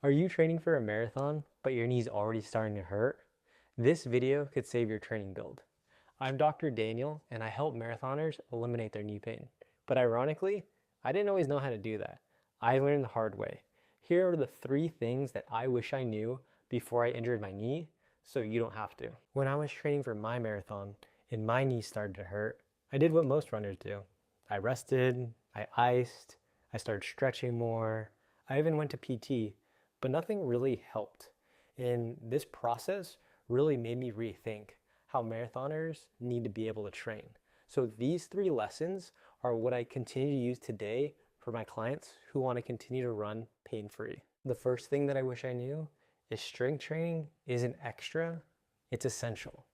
Are you training for a marathon, but your knee's already starting to hurt? This video could save your training build. I'm Dr. Daniel, and I help marathoners eliminate their knee pain. But ironically, I didn't always know how to do that. I learned the hard way. Here are the 3 things that I wish I knew before I injured my knee, so you don't have to. When I was training for my marathon and my knee started to hurt, I did what most runners do. I rested, I iced, I started stretching more, I even went to PT, but nothing really helped. And this process really made me rethink how marathoners need to be able to train. So these 3 lessons are what I continue to use today for my clients who want to continue to run pain-free. The first thing that I wish I knew is strength training isn't extra, it's essential.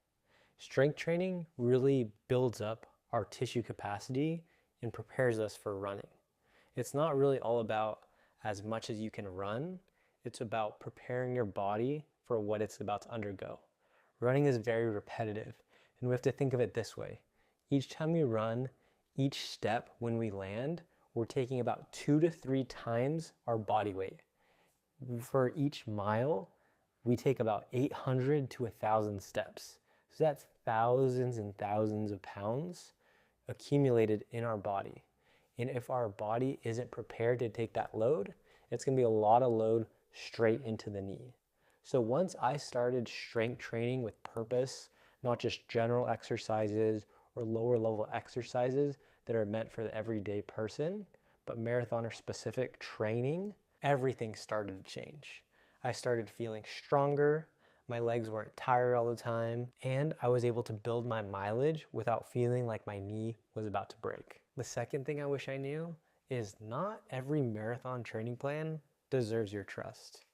Strength training really builds up our tissue capacity and prepares us for running. It's not really all about as much as you can run, it's about preparing your body for what it's about to undergo. Running is very repetitive, and we have to think of it this way. Each time we run, each step when we land, we're taking about 2 to 3 times our body weight. For each mile, we take about 800 to 1,000 steps. So that's thousands and thousands of pounds accumulated in our body. And if our body isn't prepared to take that load, it's going to be a lot of load straight into the knee. So once I started strength training with purpose, not just general exercises or lower level exercises that are meant for the everyday person, but marathoner specific training, everything started to change. I started feeling stronger, my legs weren't tired all the time, and I was able to build my mileage without feeling like my knee was about to break. The second thing I wish I knew is not every marathon training plan deserves your trust.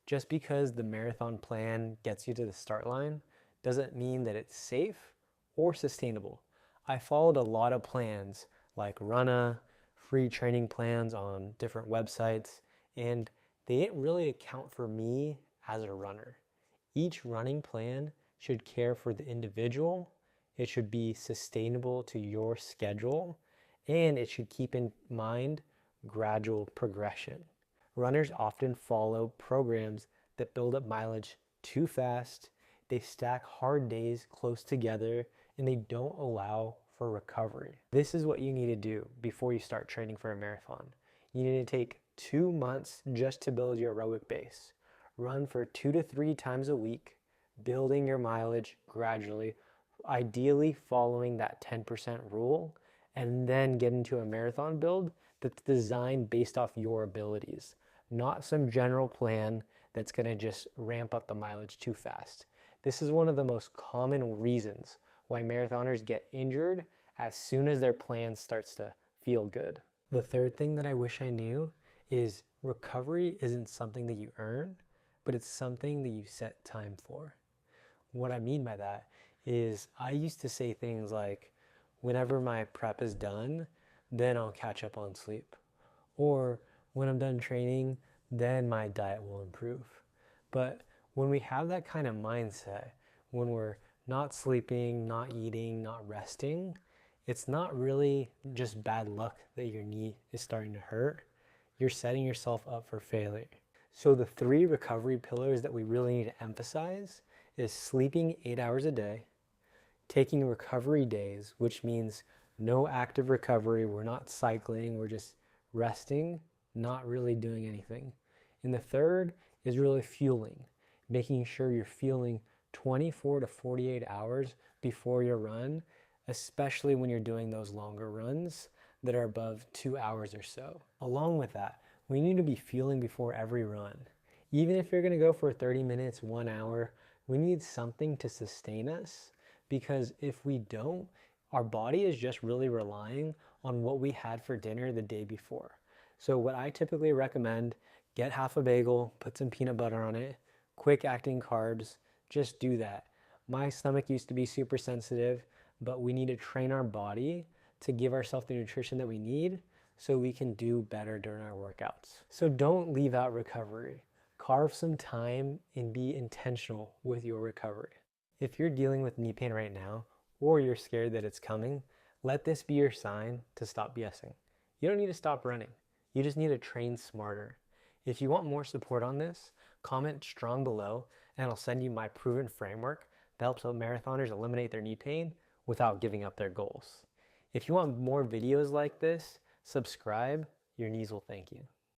Just because the marathon plan gets you to the start line doesn't mean that it's safe or sustainable. I followed a lot of plans like Runna, free training plans on different websites, and they didn't really account for me as a runner. Each running plan should care for the individual, it should be sustainable to your schedule, and it should keep in mind gradual progression. Runners often follow programs that build up mileage too fast, they stack hard days close together, and they don't allow for recovery. This is what you need to do before you start training for a marathon. You need to take 2 months just to build your aerobic base. Run for 2 to 3 times a week, building your mileage gradually, ideally following that 10% rule, and then get into a marathon build that's designed based off your abilities, not some general plan that's going to just ramp up the mileage too fast. This is one of the most common reasons why marathoners get injured as soon as their plan starts to feel good. The third thing that I wish I knew is recovery isn't something that you earn, but it's something that you set time for. What I mean by that is I used to say things like, whenever my prep is done, then I'll catch up on sleep. Or when I'm done training, then my diet will improve. But when we have that kind of mindset, when we're not sleeping, not eating, not resting, it's not really just bad luck that your knee is starting to hurt. You're setting yourself up for failure. So the 3 recovery pillars that we really need to emphasize is sleeping 8 hours a day, taking recovery days, which means no active recovery. We're not cycling, we're just resting, not really doing anything. And the third is really fueling, making sure you're fueling 24 to 48 hours before your run, especially when you're doing those longer runs that are above 2 hours or so. Along with that, we need to be fueling before every run. Even if you're going to go for 30 minutes, 1 hour, we need something to sustain us, because if we don't, our body is just really relying on what we had for dinner the day before. So what I typically recommend, get half a bagel, put some peanut butter on it, quick acting carbs, just do that. My stomach used to be super sensitive, but we need to train our body to give ourselves the nutrition that we need so we can do better during our workouts. So don't leave out recovery. Carve some time and be intentional with your recovery. If you're dealing with knee pain right now, or you're scared that it's coming, let this be your sign to stop BSing. You don't need to stop running. You just need to train smarter. If you want more support on this, comment strong below and I'll send you my proven framework that helps marathoners eliminate their knee pain without giving up their goals. If you want more videos like this, subscribe. Your knees will thank you.